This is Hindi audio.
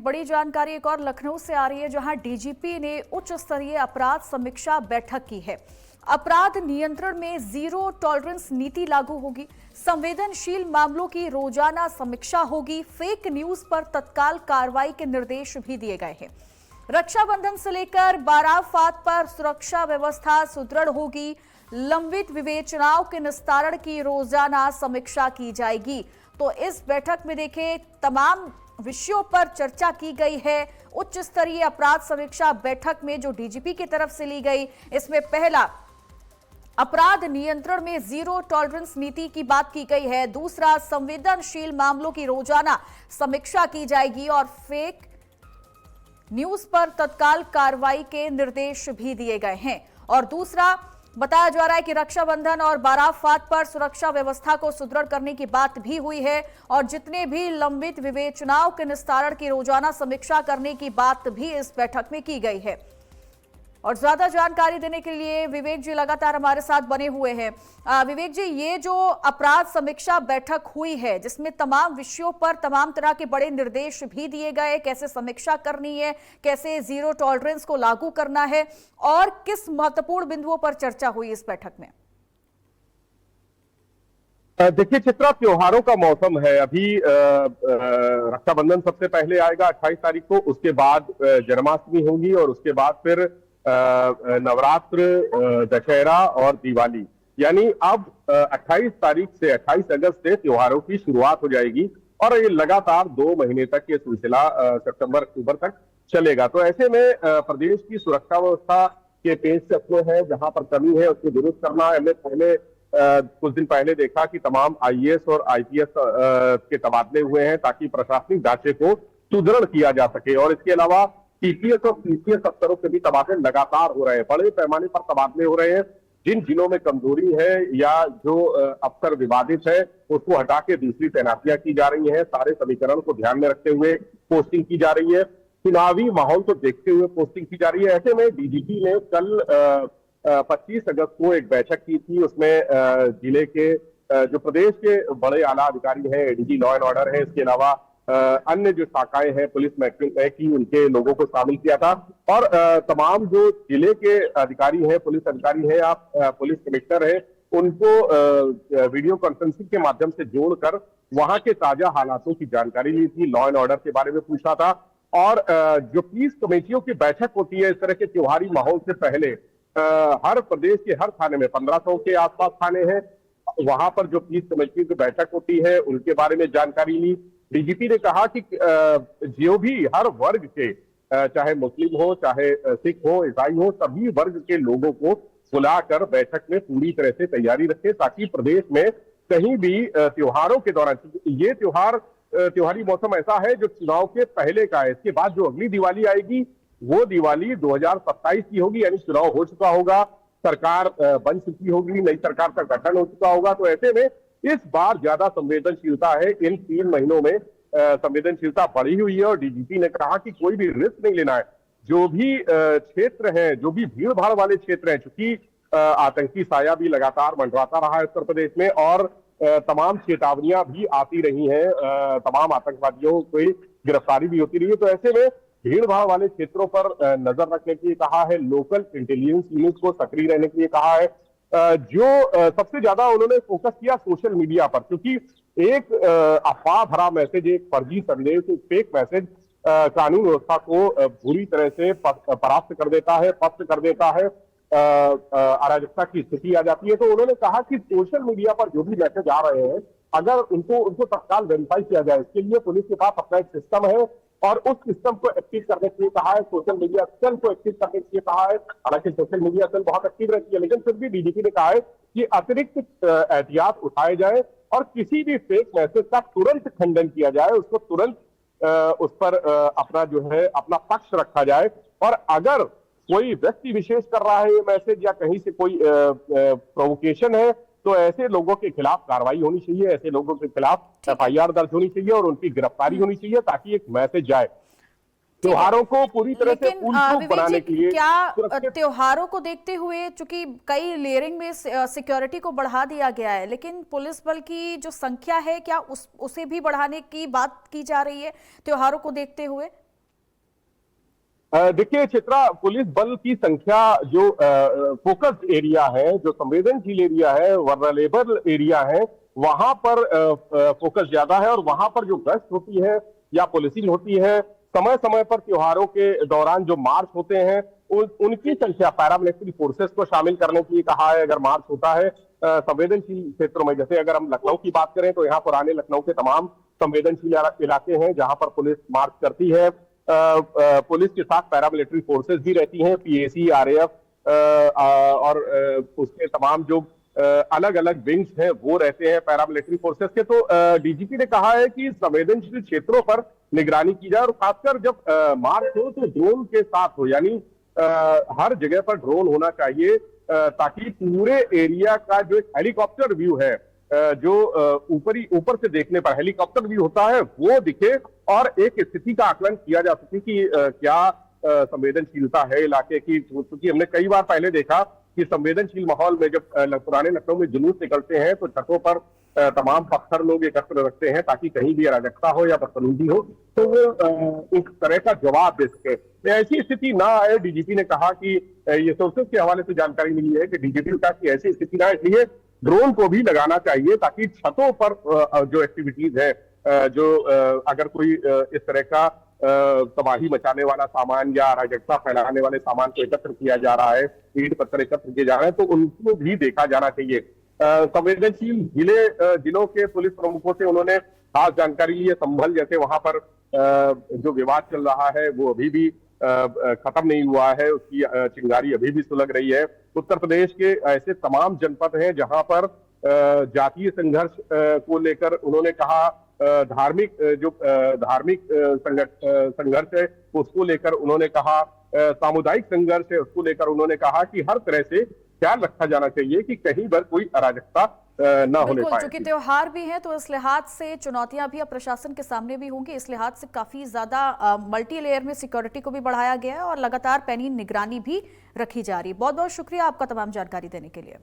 बड़ी जानकारी एक और लखनऊ से आ रही है, जहां डीजीपी ने उच्च स्तरीय अपराध समीक्षा बैठक की है। अपराध नियंत्रण में जीरो टॉलरेंस नीति लागू होगी, संवेदनशील मामलों की रोजाना समीक्षा होगी, फेक न्यूज पर तत्काल कार्रवाई के निर्देश भी दिए गए हैं। रक्षाबंधन से लेकर बाराफात पर सुरक्षा व्यवस्था सुदृढ़ होगी, लंबित विवेचनाओं के निस्तारण की रोजाना समीक्षा की जाएगी। तो इस बैठक में देखें, तमाम विषयों पर चर्चा की गई है। उच्च स्तरीय अपराध समीक्षा बैठक में जो डीजीपी की तरफ से ली गई, इसमें पहला अपराध नियंत्रण में जीरो टॉलरेंस नीति की बात की गई है। दूसरा, संवेदनशील मामलों की रोजाना समीक्षा की जाएगी और फेक न्यूज पर तत्काल कार्रवाई के निर्देश भी दिए गए हैं। और दूसरा, बताया जा रहा है कि रक्षाबंधन और बाराफात पर सुरक्षा व्यवस्था को सुदृढ़ करने की बात भी हुई है और जितने भी लंबित विवेचनाओं के निस्तारण की रोजाना समीक्षा करने की बात भी इस बैठक में की गई है। और ज्यादा जानकारी देने के लिए विवेक जी लगातार हमारे साथ बने हुए हैं। विवेक जी, ये जो अपराध समीक्षा बैठक हुई है, जिसमें तमाम विषयों पर तमाम तरह के बड़े निर्देश भी दिए गए, कैसे समीक्षा करनी है, कैसे जीरो टॉलरेंस को लागू करना है, और किस महत्वपूर्ण बिंदुओं पर चर्चा हुई इस बैठक में? देखिए चित्रा, त्योहारों का मौसम है। अभी रक्षाबंधन सबसे पहले आएगा 28 तारीख को, उसके बाद जन्माष्टमी होगी और उसके बाद फिर नवरात्र, दशहरा और दिवाली। यानी अब 28 तारीख से 28 अगस्त से त्योहारों की शुरुआत हो जाएगी और ये लगातार 2 महीने तक ये सिलसिला सितंबर अक्टूबर तक चलेगा। तो ऐसे में प्रदेश की सुरक्षा व्यवस्था के पेश कदम है, जहां पर कमी है उसको दुरुस्त करना है। हमने पहले कुछ दिन पहले देखा कि तमाम आईएएस और आईपीएस के तबादले हुए हैं ताकि प्रशासनिक ढांचे को सुदृढ़ किया जा सके। और इसके अलावा टीपीएस और पीसीएस अफसरों के भी तबादले लगातार हो रहे हैं, बड़े पैमाने पर तबादले हो रहे हैं। जिन जिलों में कमजोरी है या जो अफसर विवादित है, उसको हटा के दूसरी तैनातियां की जा रही हैं। सारे समीकरण को ध्यान में रखते हुए पोस्टिंग की जा रही है, चुनावी माहौल को देखते हुए पोस्टिंग की जा रही है। ऐसे में डीजीपी ने कल 25 अगस्त को एक बैठक की थी। उसमें जिले के जो प्रदेश के बड़े आला अधिकारी हैं, एडीजी लॉ एंड ऑर्डर है, इसके अलावा अन्य जो शाखाएं हैं पुलिस महकमे की, उनके लोगों को शामिल किया था। और तमाम जो जिले के अधिकारी हैं, पुलिस अधिकारी हैं, आप पुलिस कमिश्नर हैं, उनको वीडियो कॉन्फ्रेंसिंग के माध्यम से जोड़कर वहां के ताजा हालातों की जानकारी ली थी, लॉ एंड ऑर्डर के बारे में पूछा था। और जो पीस कमेटियों की बैठक होती है इस तरह के त्योहारी माहौल से पहले, हर प्रदेश के हर थाने में 1500 के आसपास थाने हैं, वहां पर जो पीस कमेटियों की बैठक होती है उनके बारे में जानकारी ली। डीजीपी ने कहा कि जो भी हर वर्ग के, चाहे मुस्लिम हो, चाहे सिख हो, ईसाई हो, सभी वर्ग के लोगों को बुलाकर बैठक में पूरी तरह से तैयारी रखे ताकि प्रदेश में कहीं भी त्योहारों के दौरान, ये त्योहारी मौसम ऐसा है जो चुनाव के पहले का है, इसके बाद जो अगली दिवाली आएगी वो दिवाली 2027 की होगी, यानी चुनाव हो चुका होगा, सरकार बन चुकी होगी, नई सरकार का गठन हो चुका होगा। तो ऐसे में इस बार ज्यादा संवेदनशीलता है। इन 3 महीनों में संवेदनशीलता बढ़ी हुई है और डीजीपी ने कहा कि कोई भी रिस्क नहीं लेना है। जो भी क्षेत्र हैं, जो भी भीड़ भाड़ वाले क्षेत्र हैं, चूंकि आतंकी साया भी लगातार मंडराता रहा है उत्तर प्रदेश में और तमाम चेतावनियां भी आती रही हैं, तमाम आतंकवादियों की गिरफ्तारी भी होती रही है। तो ऐसे में भीड़ भाड़ वाले क्षेत्रों पर नजर रखने के लिए कहा है, लोकल इंटेलिजेंस यूनिट को सक्रिय रहने के लिए कहा है। जो सबसे ज्यादा उन्होंने फोकस किया सोशल मीडिया पर, क्योंकि एक अफवाह भरा मैसेज, एक फर्जी संदेश, एक फेक मैसेज कानून व्यवस्था को बुरी तरह से परास्त कर देता है, पस्त कर देता है, अराजकता की स्थिति आ जाती है। तो उन्होंने कहा कि सोशल मीडिया पर जो भी मैसेज आ रहे हैं, अगर उनको तत्काल वेरीफाई किया जाए, इसके लिए पुलिस के पास अपना एक सिस्टम है और उस सिस्टम को एक्टिव करने के लिए कहा है, सोशल मीडिया सेल को एक्टिव करने के लिए कहा है। हालांकि सोशल मीडिया सेल बहुत एक्टिव रहती है, लेकिन फिर भी डीजीपी ने कहा है कि अतिरिक्त एहतियात उठाए जाए और किसी भी फेक मैसेज का तुरंत खंडन किया जाए, उसको तुरंत उस पर अपना पक्ष रखा जाए। और अगर कोई व्यक्ति विशेष कर रहा है ये मैसेज या कहीं से कोई प्रोवोकेशन है, तो ऐसे लोगों के खिलाफ कार्रवाई होनी चाहिए, ऐसे लोगों के खिलाफ एफआईआर दर्ज होनी चाहिए और उनकी गिरफ्तारी होनी चाहिए ताकि एक मैसेज जाए त्योहारों को पूरी तरह से फूल प्रूफ बनाने के लिए। क्या त्योहारों को देखते हुए, चूंकि कई लेयरिंग में सिक्योरिटी को बढ़ा दिया गया है, लेकिन पुलिस बल की जो संख्या है क्या उसे भी बढ़ाने की बात की जा रही है त्योहारों को देखते हुए? देखिए, चित्रा, पुलिस बल की संख्या जो फोकस्ड एरिया है, जो संवेदनशील एरिया है, वर्नरेबल एरिया है, वहां पर फोकस ज्यादा है और वहां पर जो गश्त होती है या पुलिसिंग होती है, समय समय पर त्योहारों के दौरान जो मार्च होते हैं, उनकी संख्या पैरामिलिट्री फोर्सेस को शामिल करने के लिए कहा है। अगर मार्च होता है संवेदनशील क्षेत्रों में, जैसे अगर हम लखनऊ की बात करें तो यहाँ पुराने लखनऊ के तमाम संवेदनशील इलाके हैं जहां पर पुलिस मार्च करती है। पुलिस के साथ पैरामिलिट्री फोर्सेस भी रहती हैं, पीएसी, आरएएफ और उसके तमाम जो अलग अलग विंग्स हैं वो रहते हैं पैरामिलिट्री फोर्सेस के। तो डीजीपी ने कहा है कि संवेदनशील क्षेत्रों पर निगरानी की जाए और खासकर जब मार्च हो तो ड्रोन के साथ हो, यानी हर जगह पर ड्रोन होना चाहिए ताकि पूरे एरिया का जो एक हेलीकॉप्टर व्यू है, जो ऊपर से देखने पर हेलीकॉप्टर व्यू होता है, वो दिखे और एक स्थिति का आकलन किया जा सके कि क्या संवेदनशीलता है इलाके की। क्योंकि हमने कई बार पहले देखा कि संवेदनशील माहौल में जब पुराने लखनऊ में जुलूस निकलते हैं तो छतों पर तमाम पत्थर लोग एकत्र रखते हैं ताकि कहीं भी अराजकता हो या बदतमीजी हो तो वो एक तरह का जवाब दे सके। ऐसी स्थिति ना आए, डीजीपी ने कहा कि ये सोर्सेस के हवाले से जानकारी मिली है कि डीजीपी ने कहा कि ऐसी स्थिति ना, इसलिए ड्रोन को भी लगाना चाहिए ताकि छतों पर जो एक्टिविटीज है, जो अगर कोई इस तरह का तबाही मचाने वाला सामान या अराजकता फैलाने वाले सामान को एकत्र किया जा रहा है, ईंट पत्थर एकत्र किए जा रहे हैं, तो उनको भी देखा जाना चाहिए। संवेदनशील जिलों के पुलिस प्रमुखों से उन्होंने खास जानकारी ली है। संभल जैसे वहां पर जो विवाद चल रहा है वो अभी भी खत्म नहीं हुआ है, उसकी चिंगारी अभी भी सुलग रही है। उत्तर प्रदेश के ऐसे तमाम जनपद हैं जहां पर जातीय संघर्ष को लेकर उन्होंने कहा, धार्मिक संघर्ष है उसको लेकर उन्होंने कहा, सामुदायिक संघर्ष है उसको लेकर उन्होंने कहा कि हर तरह से ख्याल रखा जाना चाहिए कि कहीं पर कोई अराजकता न होने पाए। चूंकि त्योहार भी हैं तो इस लिहाज से चुनौतियां भी अब प्रशासन के सामने भी होंगी। इस लिहाज से काफी ज्यादा मल्टी लेयर में सिक्योरिटी को भी बढ़ाया गया है और लगातार पैनी निगरानी भी रखी जा रही है। बहुत बहुत शुक्रिया आपका तमाम जानकारी देने के लिए।